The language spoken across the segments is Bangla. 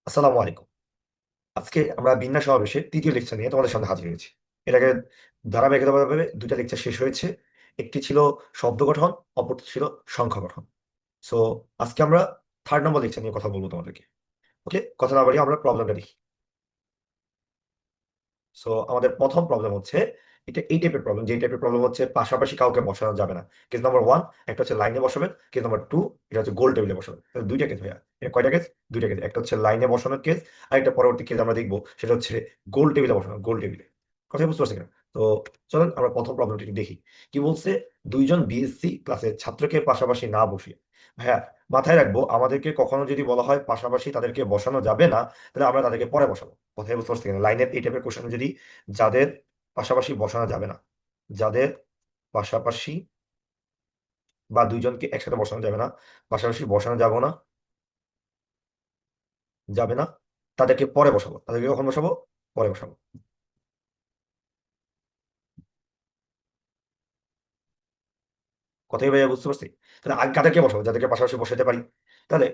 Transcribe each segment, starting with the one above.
আসসালামু আলাইকুম। আজকে আমরা বিন্যাস সমাবেশের তৃতীয় লেকচার নিয়ে তোমাদের সামনে হাজির হয়েছি। এর আগে ধারাবাহিকভাবে দুইটা লেকচার শেষ হয়েছে। একটি ছিল শব্দ গঠন, অপরটি ছিল সংখ্যা গঠন। সো আজকে আমরা 3 নম্বর লেকচার নিয়ে কথা বলবো তোমাদেরকে। ওকে, কথা না বাড়িয়ে আমরা প্রবলেমটা দেখি। সো আমাদের প্রথম প্রবলেম হচ্ছে এটা এই টাইপের প্রবলেম, যে টাইপের প্রবলেম হচ্ছে পাশাপাশি কাউকে বসানো যাবে না। কেস নাম্বার 1 একটা হচ্ছে লাইনে বসাবেন, কেস নাম্বার 2 এটা হচ্ছে গোল টেবিলে বসাবেন। তাহলে দুইটা কেস ভাইয়া, এটা কয়টা কেস? দুইটা কেস। একটা হচ্ছে লাইনে বসানোর কেস, আর একটা পরবর্তী কেস আমরা দেখবো সেটা হচ্ছে গোল টেবিলে বসানো, গোল টেবিলে। কথা বুঝতে পারছি কিনা? তো চলেন আমরা প্রথম প্রবলেমটি দেখি। কি বলছে? দুইজন বিএসসি ক্লাসের ছাত্রকে পাশাপাশি না বসিয়ে। ভাইয়া মাথায় রাখবো, আমাদেরকে কখনো যদি বলা হয় পাশাপাশি তাদেরকে বসানো যাবে না, তাহলে আমরা তাদেরকে পরে বসাবো। কথাই বুঝতে পারছি কিনা? লাইনের এই টাইপের কোশ্চেন যদি যাদের পাশাপাশি বসানো যাবে না, যাদের পাশাপাশি বা দুইজনকে একসাথে বসানো যাবে না, পাশাপাশি বসানো যাবে না, যাবে না, তাদেরকে পরে বসাবো। তাদেরকে কখন বসাবো? পরে বসাবো। কথাই ভাইয়া বুঝতে পারছি। তাহলে আগে কাদেরকে বসাবো? যাদেরকে পাশাপাশি বসাতে পারি। তাহলে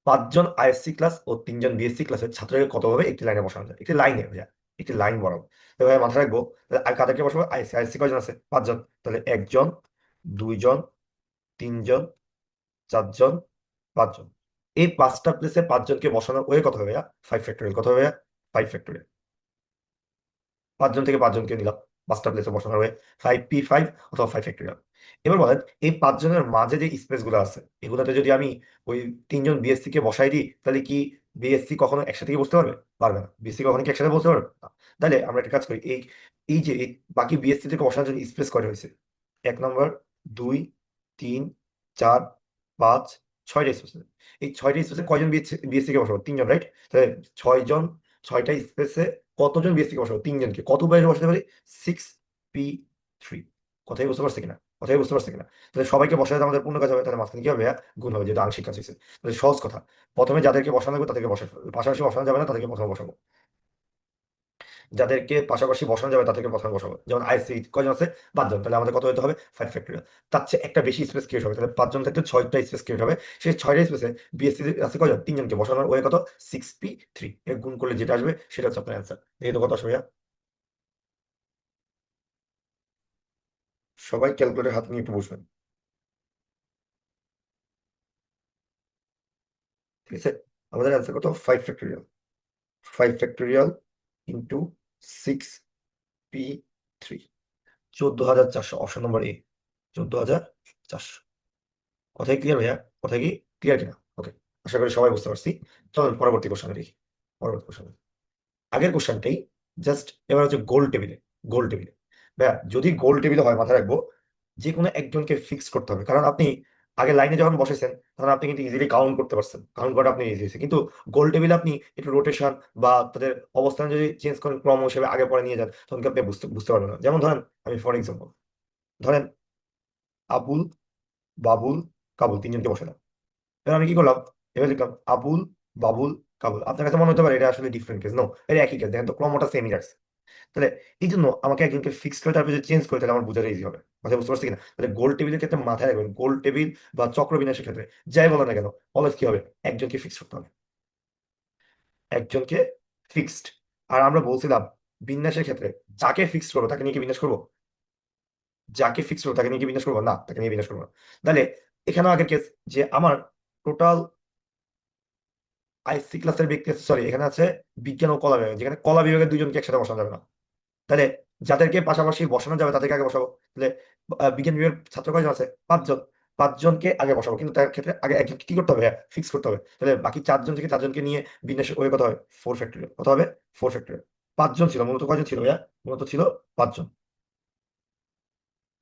5 জন আইএসসি ক্লাস ও 3 জন বিএসসি ক্লাসের ছাত্রকে কতভাবে একটি লাইনে বসানো যায়? একটি লাইনে ভাইয়া, একটি লাইন বরাবর। তাহলে ভাইয়া মাথায় রাখবো, তাহলে আগে কাদেরকে বসাবো? আইএসসি। আইএসসি কয়জন আছে? 5 জন। তাহলে 1 জন, 2 জন, 3 জন, 4 জন, 5 জন। এই 5টা প্লেসে 5 জনকে বসানোর ওয়ে কত হবে ভাইয়া? 5 ফ্যাক্টরিয়াল। কত হবে ভাইয়া? 5 ফ্যাক্টরিয়াল। 5 জন থেকে 5 জনকে নিলাম 5টা প্লেসে বসানোর হয়ে 5p5 অথবা 5 ফ্যাক্টরিয়াল। এবার বলেন, এই 5 জনের মাঝে যে স্পেস গুলো আছে, এগুলোতে যদি আমি ওই 3 জন বিএসসি কে বসাই দিই, তাহলে কি বিএসসি কখনো একসাথে কি বসতে পারবে? পারবে না। বিএসসি কখনো কি একসাথে বসতে পারবে না। তাহলে আমরা একটা কাজ করি, এই এই যে বাকি বিএসসি থেকে বসানোর জন্য স্পেস কয়টা হয়েছে? 1 নম্বর, 2, 3, 4, 5, 6টা স্পেস। এই 6টা স্পেসে কয়জন বিএসসি কে বসাবো? 3 জন, রাইট? তাহলে 6 জন, 6টা স্পেসে কতজন বিএসসি কে বসাবো? 3 জনকে। কত বাইরে বসাতে পারি? 6p3। কথাই বুঝতে পারছি কিনা? কথাই বুঝতে পারছি কিনা? তাহলে সবাইকে বসাতে আমাদের পূর্ণ কাজ হবে, তাহলে মাঝখানে কি হবে? গুণ হবে, যেহেতু আংশিক কাজ হয়েছে। তাহলে সহজ কথা, প্রথমে যাদেরকে বসানো লাগবে তাদেরকে বসাবো, পাশাপাশি বসানো যাবে না তাদেরকে প্রথমে বসাবো। যাদেরকে পাশাপাশি বসানো যাবে তাদেরকে প্রথমে বসাবো। যেমন আইসি কয়জন আছে? 5 জন। তাহলে আমাদের কত হতে হবে? 5 ফ্যাক্টরিয়াল। তার চেয়ে একটা বেশি স্পেস ক্রিয়েট হবে, তাহলে 5 জন থেকে 6টা স্পেস ক্রিয়েট হবে। সেই 6টা স্পেসে বিএসসি আছে কয়জন? 3 জনকে বসানোর ওয়ে কত? 6p3। এর গুণ করলে যেটা আসবে সেটা হচ্ছে আপনার অ্যান্সার। এই তো কথা আসবে ভাইয়া। সবাই ক্যালকুলেটর হাতে নিয়ে একটু বসবেন, ঠিক আছে? আমাদের অ্যান্সার কত? 5 factorial. 5 factorial into 6p3, 14,400। Option number A, 14,400। কথাই ক্লিয়ার ভাইয়া? কথা কি ক্লিয়ার কিনা? ওকে, আশা করি সবাই বুঝতে পারছি। চলুন পরবর্তী কোশ্চেনে দেখি। পরবর্তী কোশ্চেন, আগের কোশ্চেনটাই জাস্ট এবার হচ্ছে গোল টেবিলে। গোল টেবিলে ভাইয়া, যদি গোল টেবিলে হয় মাথায় রাখবো যে কোনো একজনকে ফিক্স করতে হবে। কারণ আপনি আগে লাইনে যখন বসেছেন তখন আপনি কিন্তু ইজিলি কাউন্ট করতে পারছেন, কাউন্ট করা আপনি ইজি হয়েছে। কিন্তু গোল টেবিলে আপনি একটু রোটেশন বা তাদের অবস্থান যদি চেঞ্জ করেন, ক্রম হিসেবে আগে পরে নিয়ে যান, তখন কি আপনি বুঝতে বুঝতে পারবেন না। যেমন ধরেন, আমি ফর এক্সাম্পল ধরেন আবুল, বাবুল, কাবুল 3 জনকে বসালাম। এবার আমি কি করলাম? এবার লিখলাম আবুল, বাবুল, কাবুল। আপনার কাছে মনে হতে পারে এটা আসলে ডিফারেন্ট কেস। নো, এটা একই কেস। দেখেন তো ক্রমটা সেমই রাখছে। তাহলে এই জন্য আমাকে একজনকে ফিক্স করে তারপরে যদি চেঞ্জ করে, তাহলে আমার বোঝাটা ইজি হবে। কথা বুঝতে পারছি কিনা? তাহলে গোল টেবিলের ক্ষেত্রে মাথায় রাখবেন, গোল টেবিল বা চক্র বিন্যাসের ক্ষেত্রে যাই বলো না কেন, অলওয়েজ কি হবে? একজনকে ফিক্স করতে হবে, একজনকে ফিক্সড। আর আমরা বলছিলাম বিন্যাসের ক্ষেত্রে যাকে ফিক্স করবো তাকে নিয়ে কি বিন্যাস করবো? যাকে ফিক্স করবো তাকে নিয়ে কি বিন্যাস করবো? না, তাকে নিয়ে বিন্যাস করবো না। তাহলে এখানেও আগের কেস, যে আমার টোটাল আইসি ক্লাসের ব্যক্তি আছে, সরি এখানে আছে বিজ্ঞান ও কলা বিভাগ, যেখানে কলা বিভাগের দুজনকে একসাথে বসানো যাবে না। তাহলে যাদেরকে পাশাপাশি বসানো যাবে তাদেরকে আগে বসাবো। তাহলে বিজ্ঞান বিভাগের ছাত্র কয়জন আছে? 5 জন। 5 জনকে আগে বসাবো, কিন্তু তার ক্ষেত্রে আগে একজনকে কি করতে হবে? ফিক্স করতে হবে। তাহলে বাকি 4 জন থেকে 4 জনকে নিয়ে বিন্যাস ওই কত হবে? 4 ফ্যাক্টরিয়াল। কত হবে? 4 ফ্যাক্টরিয়াল। 5 জন ছিল মূলত, কয়জন ছিল ভাইয়া? মূলত ছিল 5 জন।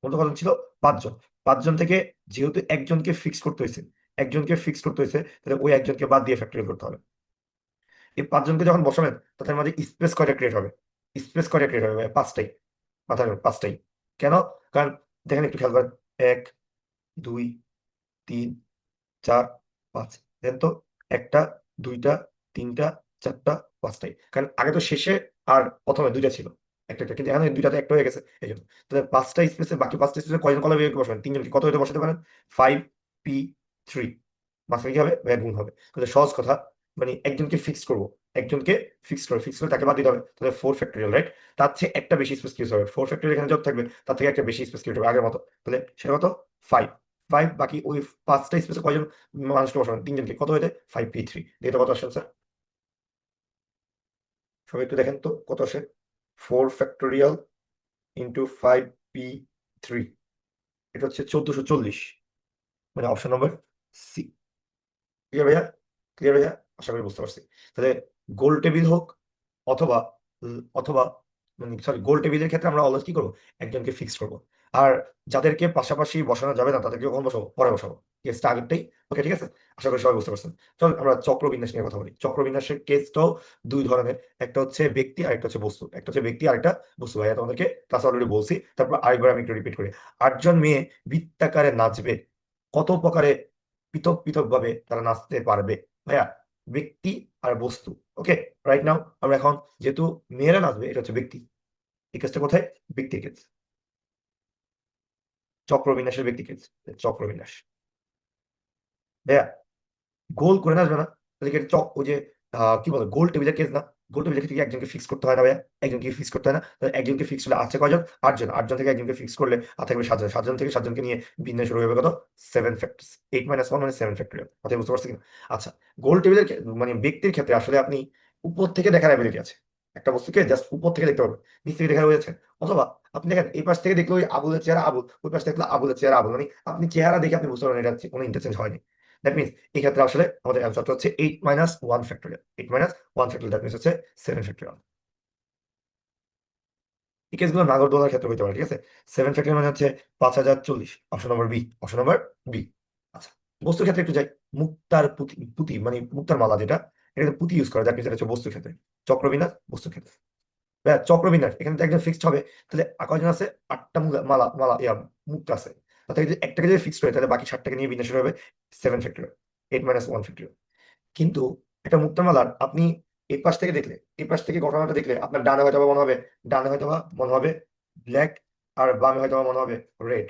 মূলত কজন ছিল? 5 জন। 5 জন থেকে যেহেতু একজনকে ফিক্স করতে হয়েছে, একজনকে ফিক্স করতে হয়েছে, তাহলে ওই একজনকে বাদ দিয়ে ফ্যাক্টরিয়াল করতে হবে। এই 5 জনকে যখন বসাবেন তাদের মাঝে স্পেস কয়টা ক্রিয়েট হবে? স্পেস কয়টা ক্রিয়েট হবে? 5টাই। মাথায় রাখবেন, 5টাই। কেন? কারণ দেখেন একটু খেয়াল করেন, 1, 2, 3, 4, 5। দেখেন তো, একটা, দুইটা, তিনটা, চারটা, 5টাই। কারণ আগে তো শেষে আর প্রথমে দুইটা ছিল, একটা একটা, কিন্তু এখানে দুইটাতে একটা হয়ে গেছে এই জন্য। তাহলে 5টা স্পেসে, বাকি 5টা স্পেসে কয়জন কলা বিভাগে বসাবেন? 3 জনকে। কত হইতে বসাতে পারেন? 5p3। মাঝখানে কি হবে? গুণ হবে। তাহলে সহজ কথা, মানে একজনকে ফিক্স করবো, একজনকে ফিক্স করে তাকে বাদ দিতে হবে, তাহলে 4 ফ্যাক্টরিয়াল, রাইট? তার চেয়ে একটা বেশি স্পেস ক্রিয়েট হবে, 4 ফ্যাক্টরিয়াল এখানে যত থাকবে তার থেকে একটা বেশি স্পেস ক্রিয়েট হবে আগের মতো, তাহলে সেটা কত? 5। বাকি ওই 5টা স্পেসে কয়জন মানুষকে বসাবেন? 3জনকে, কত হয়ে যায়? 5p3। দেখতে কত আসছে স্যার? সবাই একটু দেখেন তো কত আসে। 4 ফ্যাক্টোরিয়াল ইন্টু 5p3, এটা হচ্ছে 1440, মানে অপশন নম্বর সি। ক্লিয়ার ভাইয়া? ক্লিয়ার ভাইয়া? আশা করি বুঝতে পারছি। তাহলে গোল টেবিল হোক অথবা অথবা মানে সরি, গোল টেবিলের ক্ষেত্রে আমরা অলওয়েজ কি করবো? একজনকে ফিক্স করবো। আর যাদেরকে পাশাপাশি বসানো যাবে না তাদেরকে কখন বসাবো? পরে বসাবো। কেসটা আগেরটাই। ওকে, ঠিক আছে, আশা করি সবাই বুঝতে পারছেন। চল আমরা চক্রবিন্যাস নিয়ে কথা বলি। চক্রবিন্যাসের কেসটাও দুই ধরনের, একটা হচ্ছে ব্যক্তি আর একটা হচ্ছে বস্তু। একটা হচ্ছে ব্যক্তি আর একটা বস্তু। ভাইয়া তোমাদেরকে ক্লাস অলরেডি বলছি, তারপর আরেকবার আমি একটু রিপিট করি। 8জন মেয়ে বৃত্তাকারে নাচবে, কত প্রকারে পৃথক পৃথক ভাবে তারা নাচতে পারবে? ভাইয়া, ব্যক্তি আর বস্তু। ওকে, রাইট নাও আমরা এখন যেহেতু মেয়েরা নাচবে, এটা হচ্ছে ব্যক্তি। এই কেসটা কোথায়? ব্যক্তির কেস। চক্রবিন্যাসের ব্যক্তি কেস, চক্রবিন্যাস। ভাইয়া, গোল করে না আসবে না, তাহলে কি এটা চক ওই যে কি বলে গোল টেবিলের কেস না? গোল টেবিলের ক্ষেত্রে কি একজনকে ফিক্স করতে হয় না ভাইয়া? একজনকে ফিক্স করতে হয় না? তাহলে একজনকে ফিক্স করলে আছে কয়জন? 8জন। 8জন থেকে একজনকে ফিক্স করলে আর থাকবে 7জন। 7জন থেকে 7জনকে নিয়ে বিন্যাস শুরু হবে কত? 7 ফ্যাক্টর, 8 - 1 মানে 7 ফ্যাক্টরিয়াল। কথা বুঝতে পারছি কিনা? আচ্ছা, গোল টেবিলের মানে ব্যক্তির ক্ষেত্রে আসলে আপনি উপর থেকে দেখার অ্যাবিলিটি আছে। একটা বস্তুকে জাস্ট উপর থেকে দেখতে পারবেন, নিচ থেকে দেখা হয়েছে। অথবা আপনি দেখেন এই পাশ থেকে দেখলে ওই আবুলের চেহারা আবুল, ওই পাশ থেকে দেখলে আবুলের চেহারা আবুল, মানে আপনি চেহারা দেখে আপনি বুঝতে পারবেন এটা কোনো ইন্টারচেঞ্জ হয়নি। দ্যাট মিনস এই ক্ষেত্রে আসলে আমাদের অ্যান্সারটা হচ্ছে 8 - 1 ফ্যাক্টরিয়াল। 8 - 1 ফ্যাক্টরিয়াল, দ্যাট মিনস হচ্ছে 7 ফ্যাক্টরিয়াল। এই কেসগুলো নাগরদোলার ক্ষেত্রে হইতে পারে, ঠিক আছে? 7 ফ্যাক্টরিয়াল মানে হচ্ছে 5040। Option number B, option number B. আচ্ছা, বস্তুর ক্ষেত্রে একটু যাই। মুক্তার পুঁতি, পুঁতি মানে মুক্তার মালা, যেটা এটা পুঁতি ইউজ করে, দ্যাট মিনস এটা হচ্ছে বস্তুর ক্ষেত্রে। চক্রবিন্যাস বস্তুর ক্ষেত্রে। চক্রবিন্যাস এখানে তো একদম ফিক্সড হবে, তাহলে কয়জন আছে? 8টা মালা মালা মুক্তা আছে। তাহলে যদি একটাকে যদি ফিক্সড হয় তাহলে বাকি 7টাকে নিয়ে বিন্যাস শুরু হবে 7 ফ্যাক্টরিয়াল, 8 - 1 ফ্যাক্টরিয়াল। কিন্তু একটা মুক্তামালার আপনি এই পাশ থেকে দেখলে, এই পাশ থেকে ঘটনাটা দেখলে আপনার ডানে হয়তো বা মনে হবে, ডানে হয়তো বা মনে হবে ব্ল্যাক, আর বামে হয়তো বা মনে হবে রেড।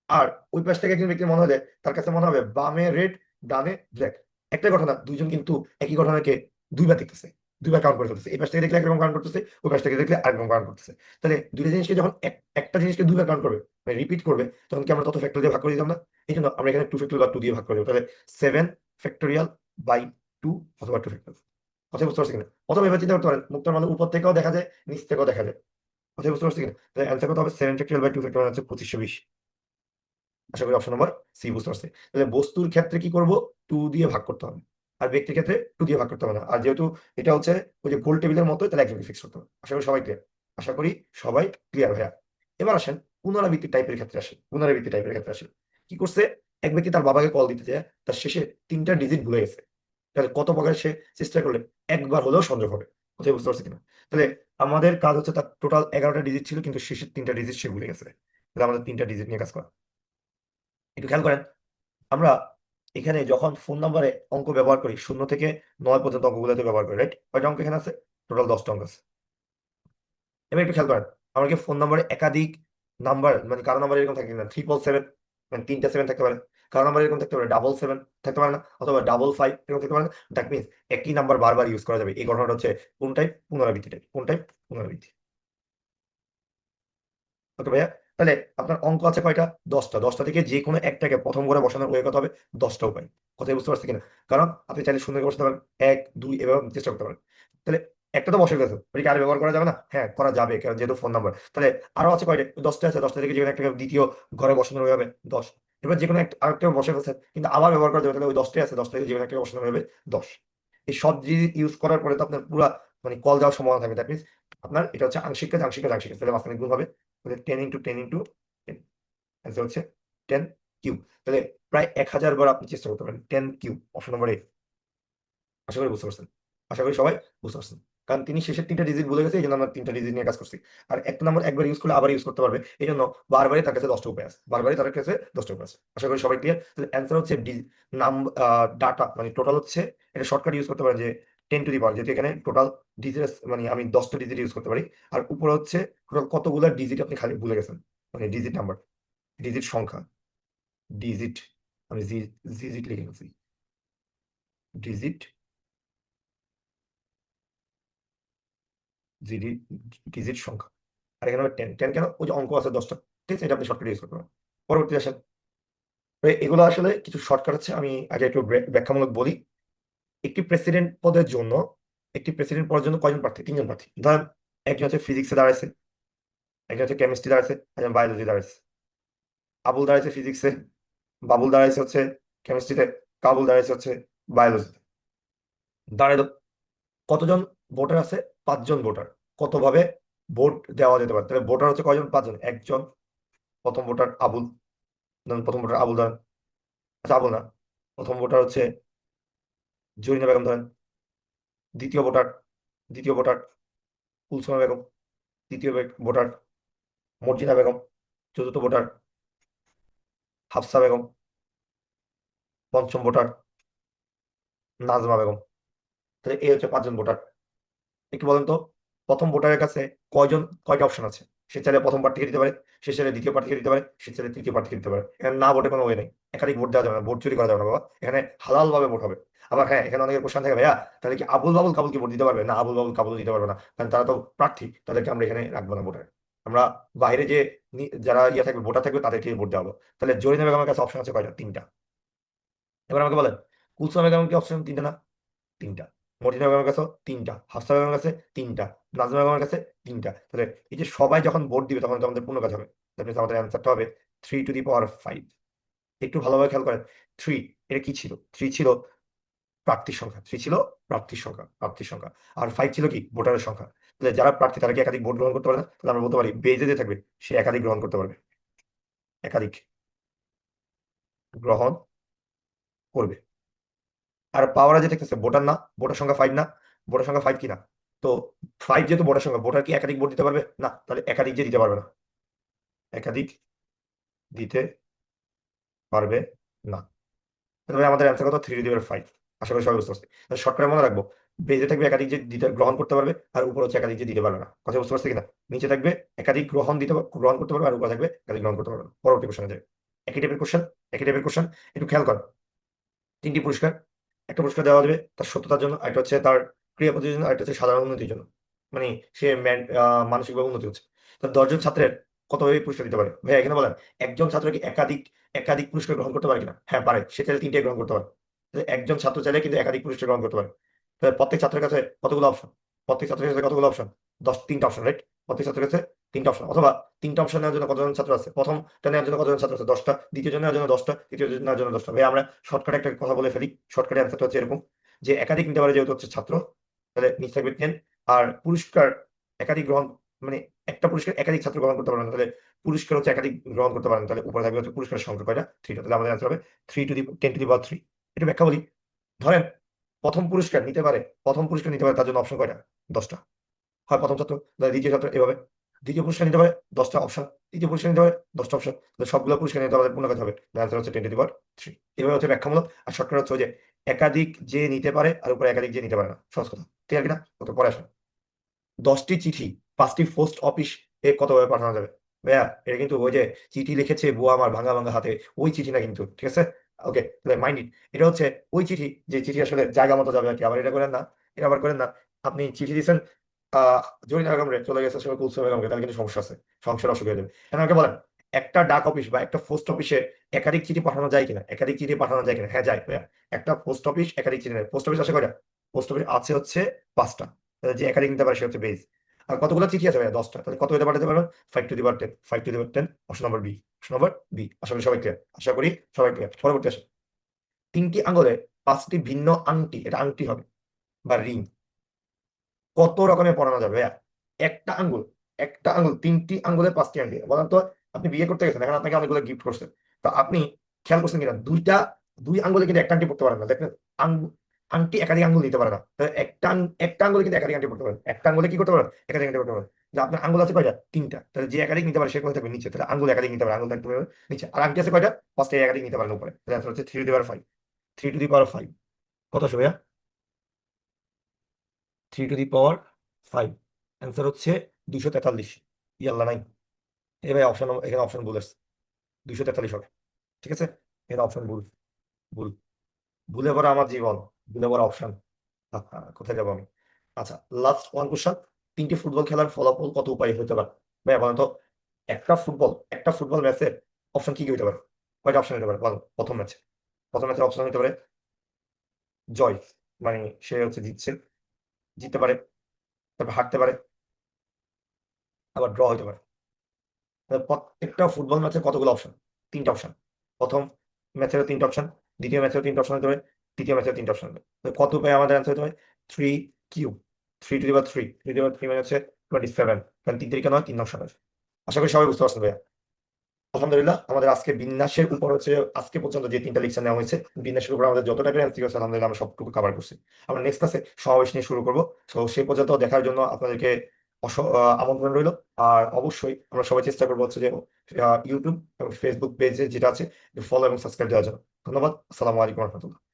আর ওই পাশ থেকে একজন ব্যক্তি মনে হবে, তার কাছে মনে হবে বামে রেড, ডানে ব্ল্যাক। একটা ঘটনা, দুইজন কিন্তু একই ঘটনাকে দুইবার দেখতেছে, দুইবার কাউন্ট করে ফেলতেছে। এই পাশ থেকে দেখলে একরকম কাউন্ট করতেছে, ওই পাশ থেকে দেখলে আরেকরকম কাউন্ট করতেছে। তাহলে দুইটা জিনিসকে যখন একটা জিনিসকে দুইবার কাউন্ট করবে, মানে রিপিট করবে, তখন কি আমরা তত ফ্যাক্টর দিয়ে ভাগ করে দিতাম না? এই জন্য আমরা এখানে 2 ফ্যাক্টরিয়াল বা 2 দিয়ে ভাগ করে দেবো। তাহলে 7 ফ্যাক্টরিয়াল বাই 2 অথবা 2 ফ্যাক্টরিয়াল। কথা বুঝতে পারছি কিনা? অথবা এবার চিন্তা করতে পারেন, মুক্তার মানে উপর থেকেও দেখা যায়, নিচ থেকেও দেখা যায়। কথা বুঝতে পারছি কিনা? তাহলে অ্যান্সার কত হবে? 7 ফ্যাক্টরিয়াল বাই 2 ফ্যাক্টরিয়াল হচ্ছে 2520। আশা করি অপশন নম্বর সি বুঝতে পারছি। তাহলে বস্তুর ক্ষেত্রে কি করব? 2 দিয়ে ভাগ করতে হবে। আর ব্যক্তির ক্ষেত্রে 2 দিয়ে ভাগ করতে হবে না। আর যেহেতু এটা হচ্ছে ওই যে গোল টেবিলের মতো, তাহলে একজনকে ফিক্স করতে হবে। আশা করি সবাই ক্লিয়ার। আশা করি সবাই ক্লিয়ার ভাইয়া। এবার আসেন পুনরাবৃত্তি টাইপের ক্ষেত্রে আসেন। পুনরাবৃত্তি টাইপের ক্ষেত্রে আসেন। কি করছে? এক ব্যক্তি তার বাবাকে কল দিতে যায়, তার শেষে 3টা ডিজিট ভুলে গেছে। তাহলে কত প্রকার সে চেষ্টা করলে একবার হলেও সংযোগ হবে? কোথায় বুঝতে পারছি কিনা? তাহলে আমাদের কাজ হচ্ছে তার টোটাল 11টা ডিজিট ছিল, কিন্তু শেষের 3টা ডিজিট সে ভুলে গেছে। তাহলে আমাদের 3টা ডিজিট নিয়ে কাজ করা। একটু খেয়াল করেন, আমরা এখানে যখন ফোন নাম্বারে অঙ্ক ব্যবহার করি, 0 থেকে 9 পর্যন্ত অঙ্কগুলোতে ব্যবহার করি, রাইট? কয়টা অঙ্ক এখানে আছে? টোটাল 10টা অঙ্ক আছে। এবার একটু খেয়াল করেন, আমার কি ফোন নাম্বারে একাধিক নাম্বার, মানে কারো নাম্বার এরকম থাকে না 777, মানে 3টা 7 থাকতে পারে। কারো নাম্বার এরকম থাকতে পারে 777 থাকতে পারে না, অথবা 55 এরকম থাকতে পারে না। দ্যাট মিনস একই নাম্বার বারবার ইউজ করা যাবে। এই ঘটনাটা হচ্ছে কোন টাইপ? পুনরাবৃত্তি টাইপ। কোন টাইপ? পুনরাবৃত্তি। ওকে ভাইয়া, তাহলে আপনার অঙ্ক আছে কয়টা? 10টা। 10টা থেকে যে কোনো একটাকে প্রথম করে বসানোর ওয়ে কত হবে? 10টা উপায়। কথাই বুঝতে পারছি কিনা? কারণ আপনি চাইলে শূন্য করে বসাতে পারেন, 1 2 এভাবে চেষ্টা করতে পারেন। তাহলে একটা তো বসে গেছে, ওইটা আর ব্যবহার করা যাবে না? হ্যাঁ করা যাবে, কারণ যেহেতু ফোন নাম্বার। তাহলে আরো আছে কয়টা? 10টা আছে। 10টা থেকে যে কোনো একটাকে দ্বিতীয় ঘরে বসানোর ওয়ে হবে 10। এবার যে কোনো একটা আরেকটা বসে গেছে, কিন্তু আবার ব্যবহার করা যাবে, তাহলে ওই 10টাই আছে। 10টা থেকে যে কোনো একটা বসানোর হবে 10। এই সব জিনিস ইউজ করার পরে তো আপনার পুরা মানে কল যাওয়ার সম্ভাবনা থাকবে। দ্যাট মিনস আপনার এটা হচ্ছে আংশিক কাজ, আংশিক কাজ, আংশিক কাজ, তাহলে মাঝখানে গুণ হবে। তাহলে 10 × 10 × 10, অ্যান্সার হচ্ছে 10 কিউব। তাহলে প্রায় 1000 বার আপনি চেষ্টা করতে পারেন। 10 কিউব, অপশন নম্বর এ। আশা করি বুঝতে পারছেন। আশা করি সবাই বুঝতে পারছেন। কারণ তিনি শেষের 3টা ডিজিট ভুলে গেছে, এই জন্য আমরা 3টা ডিজিট নিয়ে কাজ করছি। আর একটা নাম্বার একবার ইউজ করলে আবার ইউজ করতে পারবে, এই জন্য বারবারই তার কাছে 10টা উপায় আছে। বারবারই তার কাছে 10টা উপায় আছে। আশা করি সবাই ক্লিয়ার। তাহলে অ্যান্সার হচ্ছে নাম ডাটা, মানে টোটাল হচ্ছে, এটা শর্টকাট ইউজ করতে পারেন যে 10 টু দি পাওয়ার, যেহেতু এখানে টোটাল ডিজিট মানে আমি 10টা ডিজিট ইউজ করতে পারি। আর উপরে হচ্ছে টোটাল কতগুলো ডিজিট আপনি খালি ভুলে গেছেন, মানে ডিজিট নাম্বার, ডিজিট সংখ্যা, ডিজিট, আমি ডিজিট লিখে নিচ্ছি, ডিজিট ডিজিট সংখ্যা। আর এখানে হবে 10 10 কেন? ওই যে অঙ্ক আছে 10টা, ঠিক আছে? এটা আপনি শর্টকাট ইউজ করতে পারেন। পরবর্তী আসেন, এগুলো আসলে কিছু শর্টকাট আছে, আমি আগে একটু ব্যাখ্যামূলক বলি। একটি প্রেসিডেন্ট পদের জন্য কয়জন প্রার্থী? 3জন প্রার্থী। ধরেন একজন হচ্ছে ফিজিক্সে দাঁড়াইছে, একজন হচ্ছে কেমিস্ট্রি দাঁড়াইছে, একজন বায়োলজি দাঁড়াইছে। আবুল দাঁড়াইছে ফিজিক্সে, বাবুল দাঁড়াইছে হচ্ছে কেমিস্ট্রিতে, কাবুল দাঁড়াইছে হচ্ছে বায়োলজিতে। দাঁড়াইলো, কতজন ভোটার আছে? 5জন ভোটার। কতভাবে ভোট দেওয়া যেতে পারে? তাহলে ভোটার হচ্ছে কয়জন? 5জন। একজন, প্রথম ভোটার আবুল, ধরুন প্রথম ভোটার আবুল ধরেন, আচ্ছা আবুল না, প্রথম ভোটার হচ্ছে জরিনা বেগম ধরেন। দ্বিতীয় ভোটার কুলসুমা বেগম। তৃতীয় ভোটার মর্জিনা বেগম। চতুর্থ ভোটার হাফসা বেগম। পঞ্চম ভোটার নাজমা বেগম। তাহলে এই হচ্ছে 5জন ভোটার। একটু বলেন তো, প্রথম ভোটারের কাছে কয়টা অপশন আছে? সে চাইলে প্রথম প্রার্থীকে দিতে পারে, সে চাইলে দ্বিতীয় প্রার্থীকে দিতে পারে, সে চাইলে তৃতীয় প্রার্থীকে দিতে পারে। এখানে না ভোটে কোনো ওয়ে নেই, একাধিক ভোট দেওয়া যাবে না, ভোট চুরি করা যাবে না বাবা। এখানে হালাল ভাবে ভোট হবে। আবার হ্যাঁ, এখানে অনেকের প্রশ্ন থাকে, ভাইয়া তাহলে কি আবুল বাবুল কাবুলকে ভোট দিতে পারবে? না, আবুল বাবুল কাবুল দিতে পারবে না, কারণ তারা তো প্রার্থী, তাদেরকে আমরা এখানে রাখবো না ভোটার। আমরা বাইরে যে যারা থাকবে, ভোটার থাকবে, তাদেরকে ভোট দেওয়া হবে। তাহলে জরিনা বেগমের কাছে অপশন আছে কয়টা? 3টা। এবার আমাকে বলেন, কুলসুমা বেগমের কি অপশন 3টা না? 3টা। মর্জিনা বেগমের কাছে 3টা, হাফসা বেগমের কাছে 3টা, নাজমা বেগমের কাছে 3টা। তাহলে এই যে সবাই যখন ভোট দিবে, তখন তো আমাদের পূর্ণ কাজ হবে। দ্যাট মিনস আমাদের অ্যান্সারটা হবে 3 টু দি পাওয়ার 5। একটু ভালোভাবে খেয়াল করেন, 3 এটা কি ছিল? 3 ছিল প্রার্থীর সংখ্যা, 3 ছিল প্রার্থীর সংখ্যা, আর 5 ছিল কি? ভোটারের সংখ্যা। তাহলে যারা প্রার্থী, তারা কি একাধিক ভোট গ্রহণ করতে পারে না? তাহলে আমরা বলতে পারি বেজে যে থাকবে, সে একাধিক গ্রহণ করতে পারবে, একাধিক গ্রহণ করবে। আর পাওয়ারে যে থাকতেছে ভোটার না, ভোটার সংখ্যা 5 না, ভোটার সংখ্যা 5 কি না? তো 5 যেহেতু ভোটার সংখ্যা, ভোটার কি একাধিক ভোট দিতে পারবে? না, তাহলে একাধিক যে দিতে পারবে না, একাধিক দিতে পারবে না। তাহলে আমাদের অ্যান্সার কত? 3 টু দি পাওয়ার 5। আশা করি সবাই বুঝতে পারছি। শর্টকাটে মনে রাখবো, বেজে থাকবে একাধিক যে দিতে গ্রহণ করতে পারবে, আর উপরে হচ্ছে একাধিক যে দিতে পারবে না। কথা বুঝতে পারছি কিনা? নিচে থাকবে একাধিক গ্রহণ করতে পারবে, আর উপরে থাকবে একাধিক গ্রহণ করতে পারবে না। পরবর্তী কোশ্চেনে যাবে। একই টাইপের কোশ্চেন। একটু খেয়াল কর, 3টি পুরস্কার। একটা পুরস্কার দেওয়া যাবে তার সততার জন্য, একটা হচ্ছে তার ক্রিয়া প্রতির জন্য, একটা হচ্ছে সাধারণ উন্নতির জন্য, মানে সে মানসিকভাবে উন্নতি হচ্ছে। তো 10জন ছাত্রের কতভাবে পুরস্কার দিতে পারে? ভাই এখানে বলেন, একজন ছাত্র কি একাধিক একাধিক পুরস্কার গ্রহণ করতে পারে কিনা? হ্যাঁ পারে, সে চাইলে 3টে গ্রহণ করতে পারে। তাহলে একজন ছাত্র চাইলে কিন্তু একাধিক পুরস্কার গ্রহণ করতে পারে। তাহলে প্রত্যেক ছাত্রের কাছে কতগুলো অপশন? প্রত্যেক ছাত্রের কাছে কতগুলো অপশন? 3টা অপশন, রাইট? প্রত্যেক ছাত্রের কাছে 3টা অপশন। অথবা 3টা অপশন নেওয়ার জন্য কতজন ছাত্র আছে? প্রথমটা নেওয়ার জন্য কতজন ছাত্র আছে? 10টা। দ্বিতীয় জন নেওয়ার জন্য 10টা, তৃতীয় জন নেওয়ার জন্য 10টা। ভাই আমরা শর্টকাটে একটা কথা বলে ফেলি, শর্টকাটে অ্যান্সারটা হচ্ছে এরকম, যে একাধিক নিতে পারে যেহেতু হচ্ছে ছাত্র, তাহলে নিচে থাকবে 10। আর পুরস্কার একাধিক গ্রহণ, মানে একটা পুরস্কার একাধিক ছাত্র গ্রহণ করতে পারে না, তাহলে পুরস্কার হচ্ছে একাধিক গ্রহণ করতে পারে না, তাহলে উপরে থাকবে হচ্ছে পুরস্কারের সংখ্যা কয়টা? 3টা। তাহলে আমাদের অ্যান্সার হবে 3 টু দি 10 টু দি পাওয়ার 3। এটা ব্যাখ্যা বলি। ধরেন প্রথম পুরস্কার নিতে পারে, তার জন্য অপশন কয়টা? 10টা। হয় প্রথম ছাত্র, দ্বিতীয় ছাত্র, এভাবে। দ্বিতীয় পুরস্কার নিতে পারে 10টা অপশন, তৃতীয় পুরস্কার নিতে পারে 10টা অপশন, সবগুলো পুরস্কার নিতে আমাদের পূর্ণ কাজ হবে। অ্যান্সার হচ্ছে 10 টু দি পাওয়ার 3। এভাবে হচ্ছে ব্যাখ্যামূলক। আর শর্টকাট হচ্ছে ওই যে একাধিক যে নিতে পারে, আর উপরে একাধিক যে নিতে পারে না। সহজ কথা, ঠিক আছে কিনা? কত পরে আসেন, 10টি চিঠি 5টি পোস্ট অফিস এ কতভাবে পাঠানো যাবে? ভাইয়া এটা কিন্তু ওই যে চিঠি লিখেছে বুয়া আমার ভাঙা ভাঙা হাতে, ওই চিঠি না কিন্তু, ঠিক আছে? ওকে, তাহলে মাইন্ড ইট, এটা হচ্ছে ওই চিঠি যে চিঠি আসলে জায়গা মতো যাবে আর কি। আবার এটা করেন না, এটা আবার করেন না। আপনি চিঠি দিচ্ছেন জরিনা বেগম রে, চলে গেছে সময় কুলসুম বেগমকে, তাহলে কিন্তু সমস্যা আছে, সংসার অসুখ হয়ে যাবে। এখন আমাকে বলেন, একটা ডাক অফিস বা একটা পোস্ট অফিসে একাধিক চিঠি পাঠানো যায় কিনা? একাধিক চিঠি পাঠানো যায় কিনা? হ্যাঁ যায় ভাইয়া। একটা পোস্ট অফিস একাধিক চিঠি নেয়। পোস্ট অফিস আছে কয়টা? পোস্ট অফিস আছে হচ্ছে 5টা। তাহলে যে একাধিক নিতে পারে সে হচ্ছে বেজ। আর কতগুলো চিঠি আছে ভাইয়া? 10টা। তাহলে কত হতে পাঠাতে পারবেন? 5 to the power 10। 5 to the power 10, option number B. Option number B. আশা করি সবাই ক্লিয়ার, আশা করি সবাই ক্লিয়ার। পরবর্তী আসে, 3টি আঙ্গুলে 5টি ভিন্ন আংটি, এটা আংটি হবে বা রিং, কত রকমের পড়ানো যাবে ভাইয়া? একটা আঙ্গুল 3টি আঙ্গুলে 5টি আংটি। বলেন তো, আপনি বিয়ে করতে গেছেন, এখন আপনাকে অনেকগুলো গিফট করছে, তো আপনি খেয়াল করছেন কিনা, দুই আঙ্গুলে কিন্তু একটা আংটি পড়তে পারেন না, দেখেন। আংটি একাধিক আঙ্গুল নিতে পারে না। তাহলে একটা আঙ্গুলে কিন্তু একাধিক আংটি পড়তে পারেন, একটা আঙ্গুলে কি করতে পারেন? একাধিক আংটি পড়তে পারেন। যে আপনার আঙ্গুল আছে কয়টা? 3টা। তাহলে যে একাধিক নিতে পারে সে কোথায় থাকবে? নিচে। তাহলে আঙ্গুল একাধিক নিতে পারে, আঙ্গুল থাকতে পারে নিচে। আর আংটি আছে কয়টা? 5টা, একাধিক নিতে পারেন উপরে। তাহলে অ্যান্সার হচ্ছে 3 two the power 5। 3 two the পাওয়ার 5 কত আসবে ভাইয়া? 3 টু দি পাওয়ার 5 অ্যান্সার হচ্ছে 243। ইয়াল্লা নাই, এ ভাই অপশন, এখানে অপশন ভুল আসছে, 243 হবে, ঠিক আছে? এখানে অপশন ভুল, ভুল, ভুলে ভরা আমার জীবন, ভুলে ভরা অপশন। কোথায় যাবো আমি? আচ্ছা, লাস্ট ওয়ান কোশ্চেন, 3টি ফুটবল খেলার ফলাফল কত উপায় হতে পারে? ভাইয়া বলেন তো, একটা ফুটবল ম্যাচের অপশন কি কি হতে পারে? কয়টা অপশন হতে পারে বলো? প্রথম ম্যাচের অপশন হতে পারে জয়, মানে সে হচ্ছে জিততে পারে, তারপর হারতে পারে, আবার ড্র হতে পারে। তাহলে প্রত্যেকটা ফুটবল ম্যাচের কতগুলো অপশন? 3টা অপশন। প্রথম ম্যাচেরও 3টা অপশন, দ্বিতীয় ম্যাচেও 3টা অপশন হতে পারে, তৃতীয় ম্যাচেও 3টা অপশন হবে। কত উপায় আমাদের অ্যান্সার হতে পারে? 3 কিউব, 3 টু দি পাওয়ার 3 27, কারণ 3 তারিখে নয়, 3 নং 27। আশা করি সবাই বুঝতে পারছেন ভাইয়া। আলহামদুলিল্লাহ, আমাদের আজকে বিন্যাসের উপর হচ্ছে আজকে পর্যন্ত যে 3টা লেকচার নেওয়া হয়েছে, বিন্যাসের উপর আমাদের যত টাইপের অ্যান্সার আছে আলহামদুলিল্লাহ আমরা সবটুকু কভার করছি। আমরা নেক্সট ক্লাসে সমাবেশ নিয়ে শুরু করবো। তো সেই পর্যন্ত দেখার জন্য আপনাদেরকে আমন্ত্রণ রইল। আর অবশ্যই আমরা সবাই চেষ্টা করবো হচ্ছে যে ইউটিউব এবং ফেসবুক পেজে যেটা আছে ফলো এবং সাবস্ক্রাইব দেওয়ার জন্য। ধন্যবাদ। আসসালামু আলাইকুম রহমতুল্লাহ।